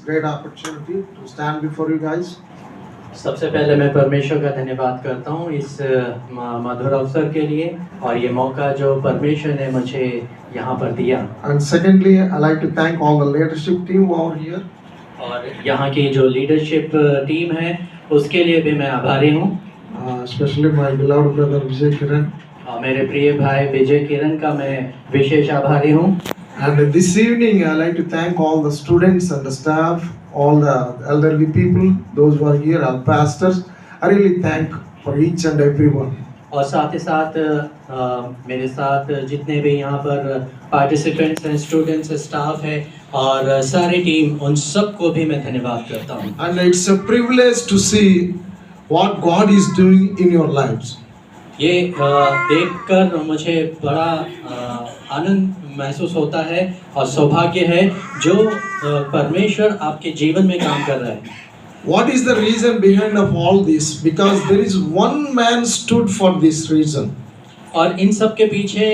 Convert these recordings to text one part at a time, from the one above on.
great opportunity to stand before you guys. सबसे पहले मैं परमेश्वर का धन्यवाद करता हूँ इस मधुर अवसर के लिए और ये मौका जो परमेश्वर ने मुझे यहाँ पर दिया। And secondly, I like to thank all the leadership team over here. और यहाँ की जो लीडरशिप टीम है उसके लिए भी मैं आभारी हूँ। Especially my beloved brother Vijay Kiran. मेरे प्रिय भाई विजय किरण का मैं विशेष आभारी हूँ। And this evening, I like to thank all the students and the staff, all the elderly people, those who are here, our pastors. I really thank for each and everyone. और साथ ही साथ मेरे साथ जितने भी यहाँ पर पार्टिसिपेंट्स हैं, स्टूडेंट्स, स्टाफ है और सारी टीम, उन सबको भी मैं धन्यवाद करता हूँ। And it's a privilege to see what God is doing in your lives. ये देखकर मुझे बड़ा आनंद महसूस होता है और सौभाग्य है जो परमेश्वर आपके जीवन में काम कर रहा है। What is the reason behind of all this? Because there is one man stood for this reason. और इन सब के पीछे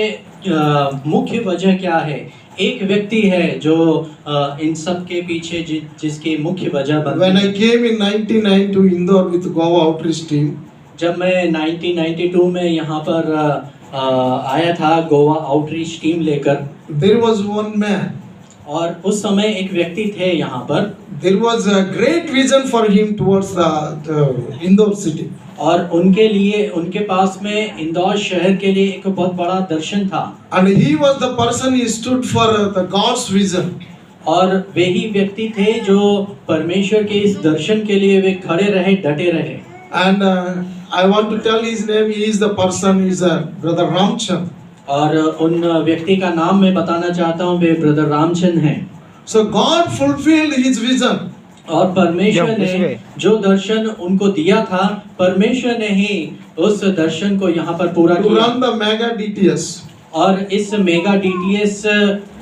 मुख्य वजह क्या है? एक व्यक्ति है जो इन सब के पीछे जिसकी मुख्य वजह बनती है। When I came in 1999 to Indore with Goa outreach team, जब मैं 1992 में यहाँ पर आया था गोवा आउटरीच टीम लेकर, there was one man. और उस समय एक व्यक्ति थे यहाँ पर। There was a great vision for him towards the Indore city. और उनके लिए, उनके पास में इंदौर शहर के लिए एक बहुत बड़ा दर्शन था। And he was the person he stood for the God's vision. और वे ही व्यक्ति थे जो परमेश्वर के इस दर्शन के लिए वे खड़े रहे, डटे रहे। And I want to tell his name. He is the person. He is Brother Ramchand. और उन व्यक्ति का नाम मैं बताना चाहता हूँ, वे ब्रदर रामचंद हैं। So God fulfilled his vision. और परमेश्वर ने जो दर्शन उनको दिया था, परमेश्वर ने ही उस दर्शन को यहाँ पर पूरा To किया। run the mega DTS. और इस मेगा DTS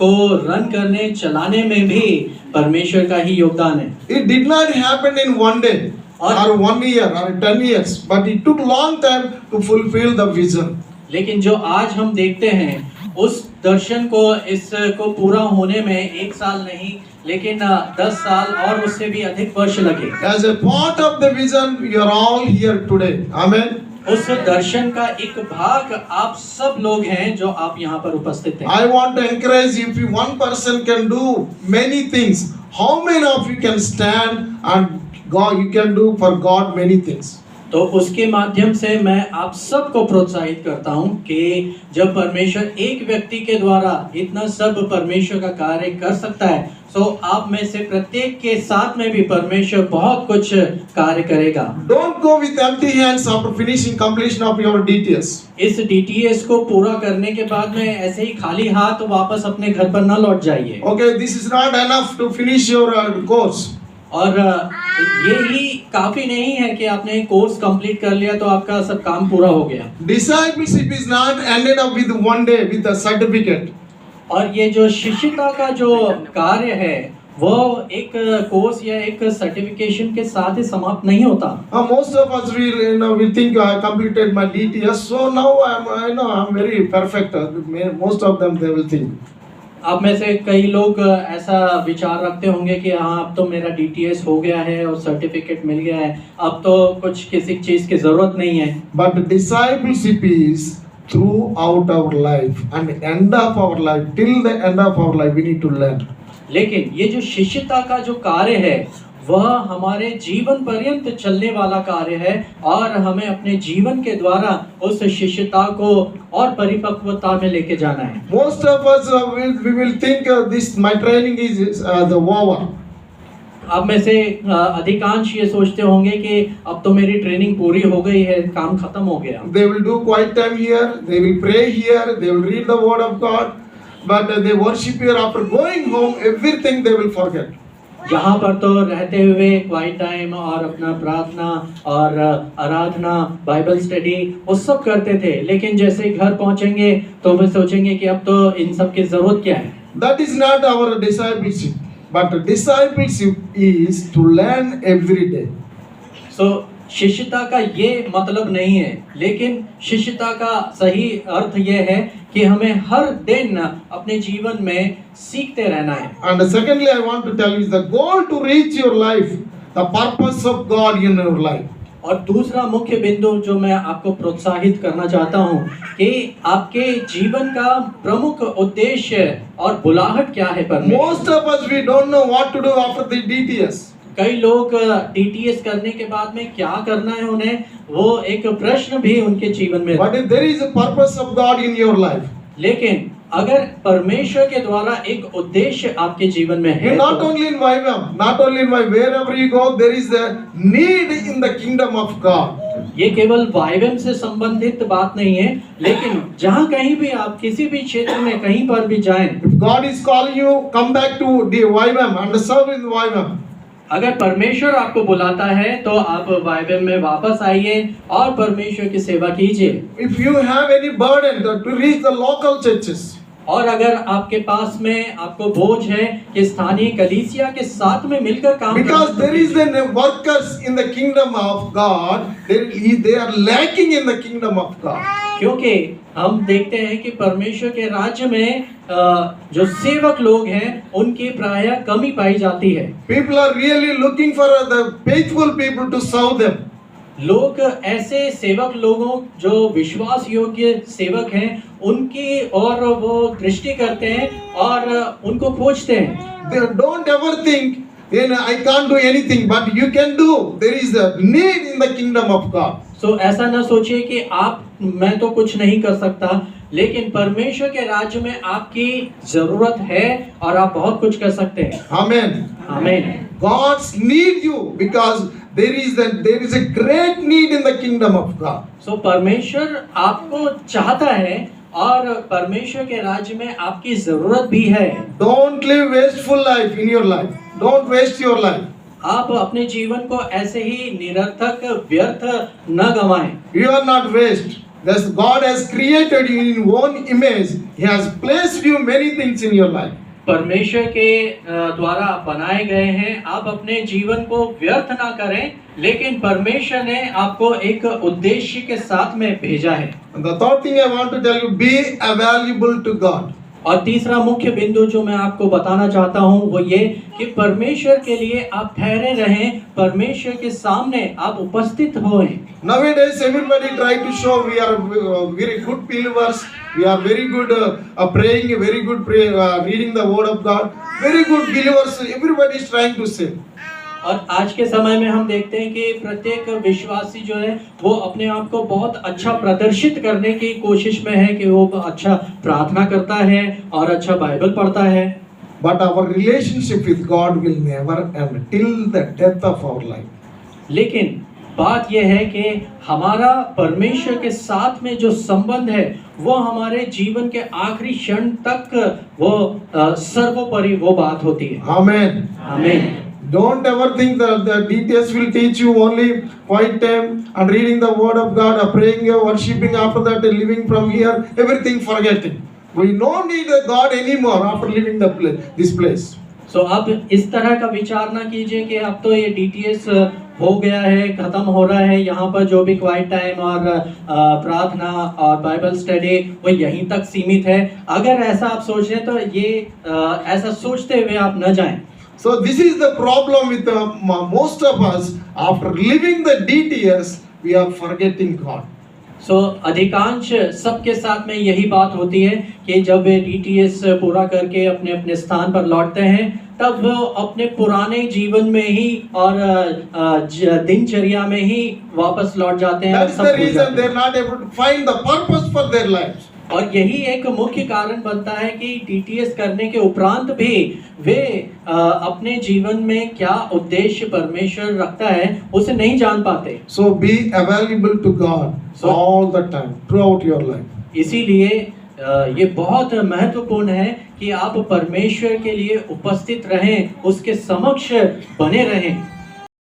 को रन करने, चलाने में भी परमेश्वर का ही योगदान है। It did not happen in one day or 1 year or 10 years, but it took long time to fulfill the vision. लेकिन जो आज हम देखते हैं उस दर्शन को, इसको पूरा होने में 1 साल नहीं लेकिन 10 साल और उससे भी अधिक वर्ष लगे। As a part of the vision, you are all here today. Amen. उस दर्शन का एक भाग आप सब लोग हैं जो आप यहाँ पर उपस्थित हैं। I want to encourage you, if one person can do many things, how many of you can stand and God, you can do for God many things. तो उसके माध्यम से मैं आप सबको प्रोत्साहित करता हूँ कि जब परमेश्वर एक व्यक्ति के द्वारा इतना सब परमेश्वर का कार्य कर सकता है, तो आप में से प्रत्येक के साथ में भी परमेश्वर बहुत कुछ कार्य करेगा। Don't go with empty hands after finishing completion of your DTS. इस DTS को पूरा करने के बाद में ऐसे ही खाली हाथ वापस अपने घर पर न लौट जाइए। Okay, this is not enough to finish your course. और ये ही काफी नहीं है कि आपने कोर्स कंप्लीट कर लिया तो आपका सब काम पूरा हो गया। Discipleship is not ended up with one day with a certificate. और ये जो शिष्यता का जो कार्य है वो एक कोर्स या एक सर्टिफिकेशन के साथ ही समाप्त नहीं होता। Most of us we think I completed my DTS, so now I'm very perfect. Most of them they will think. आप में से कई लोग ऐसा विचार रखते होंगे कि हाँ अब तो मेरा DTS हो गया है और सर्टिफिकेट मिल गया है, अब तो कुछ किसी चीज की जरूरत नहीं है। But discipleship is throughout our life and end of our life, till the end of our life we need to learn. लेकिन ये जो शिष्यता का जो कार्य है वह हमारे जीवन पर्यंत चलने वाला कार्य है और हमें अपने जीवन के द्वारा उस शिष्यता को और परिपक्वता में लेके जाना है। Most of us we will think this my training is the over. आप में से अधिकांश ये सोचते होंगे कि अब तो मेरी ट्रेनिंग पूरी हो गई है, काम खत्म हो गया। They will do quiet time here, they will pray here, they will read the word of God, but they worship here. After going home, everything they will forget. यहाँ पर तो रहते हुए क्वाइट टाइम और अपना प्रार्थना और आराधना, बाइबल स्टडी वो सब करते थे, लेकिन जैसे घर पहुँचेंगे तो वे सोचेंगे कि अब तो इन सब की जरूरत क्या है। That is not our discipleship, but discipleship is to learn every day. So शिष्यता का ये मतलब नहीं है, लेकिन शिष्यता का सही अर्थ ये है कि हमें हर दिन अपने जीवन में सीखते रहना है। And secondly, I want to tell you is the goal to reach your life, the purpose of God in your life. और दूसरा मुख्य बिंदु जो मैं आपको प्रोत्साहित करना चाहता हूँ कि आपके जीवन का प्रमुख उद्देश्य और बुलाहट क्या है परमेश्वर। Most of us, we don't know what to do after the DTS. कई लोग DTS करने के बाद में क्या करना है उन्हें, वो एक प्रश्न भी उनके जीवन में। But if there is a purpose of God in your life, लेकिन अगर परमेश्वर के द्वारा एक उद्देश्य आपके जीवन में है, not तो only in YWAM, not only in wherever you go, there is a need in the kingdom of God. ये केवल YWAM से संबंधित बात नहीं है, लेकिन जहाँ कहीं भी आप किसी भी क्षेत्र में कहीं पर भी जाएं, If God is calling you, come back to the YWAM and serve in YWAM. अगर परमेश्वर आपको बुलाता है तो आप YWAM में वापस आइए और परमेश्वर की सेवा कीजिए। If you have any burden to reach the local churches, और अगर आपके पास में आपको बोझ है कि स्थानीय कलीसिया के साथ में मिलकर काम because there is करना, the workers in the kingdom of God, they are lacking in the kingdom of God. क्योंकि हम देखते हैं कि परमेश्वर के राज्य में जो सेवक लोग हैं उनकी प्रायः कमी पाई जाती है। People are really looking for the faithful people to serve them. लोग ऐसे सेवक लोगों जो विश्वास योग्य सेवक हैं उनकी और वो दृष्टि करते हैं और उनको खोजते हैं। They don't ever think, I can't do anything, but you can do. There is a need in the kingdom of God. So ऐसा ना सोचिए कि मैं तो कुछ नहीं कर सकता, लेकिन परमेश्वर के राज्य में आपकी जरूरत है और आप बहुत कुछ कर सकते हैं। Amen. आमीन। God's need you because there is a great need in the kingdom of God. So परमेश्वर आपको चाहता है और परमेश्वर के राज्य में आपकी जरूरत भी है। Don't live wasteful life in your life. Don't waste your life. आप अपने जीवन को ऐसे ही निरर्थक व्यर्थ न गंवाएं। You are not waste. Thus God has created you in one image. He has placed you many things in your life. परमेश्वर के द्वारा बनाए गए हैं। आप अपने जीवन को व्यर्थ ना करें, लेकिन परमेश्वर ने आपको एक उद्देश्य के साथ में भेजा है। And the third thing I want to tell you, be available to God. और तीसरा मुख्य बिंदु जो मैं आपको बताना चाहता हूँ वो ये कि परमेश्वर के लिए आप ठहरे रहें, परमेश्वर के सामने आप उपस्थित होएं। Nowadays, everybody try to show we are very good believers. We are very good praying, very good reading the word of God. Very good believers. Everybody is trying to say. और आज के समय में हम देखते हैं कि प्रत्येक विश्वासी जो है वो अपने आप को बहुत अच्छा प्रदर्शित करने की कोशिश में है कि वो अच्छा प्रार्थना करता है और अच्छा बाइबल पढ़ता है। But our relationship with God will never end till the death of our life. लेकिन बात यह है कि हमारा परमेश्वर के साथ में जो संबंध है वो हमारे जीवन के आखिरी क्षण तक वो सर्वोपरि वो बात होती है। Amen. आमीन। Don't ever think that the DTS will teach you only quiet time and reading the word of God, praying, worshiping, after that living from here, everything forgetting. We don't need God anymore after leaving this place. So आप इस तरह का विचार ना कीजिए कि अब तो ये DTS हो गया है, खत्म हो रहा है, यहाँ पर जो भी क्वाइट टाइम और प्रार्थना और बाइबल स्टडी वो यहीं तक सीमित है। अगर ऐसा आप सोच रहे हैं तो ये ऐसा सोचते हुए आप न जाएं। So this is the problem with most of us. After leaving the DTS, we are forgetting God. So अधिकांश सबके साथ में यही बात होती है कि जब वे DTS पूरा करके अपने अपने स्थान पर लौटते हैं तब वो अपने पुराने जीवन में ही और दिनचर्या में ही वापस लौट जाते हैं। That's the reason they are not able to find the purpose for their lives. और यही एक मुख्य कारण बनता है कि DTS करने के उपरांत भी वे अपने जीवन में क्या उद्देश्य परमेश्वर रखता है उसे नहीं जान पाते। So be available to God all the time throughout your life. इसीलिए ये बहुत महत्वपूर्ण है कि आप परमेश्वर के लिए उपस्थित रहें, उसके समक्ष बने रहें।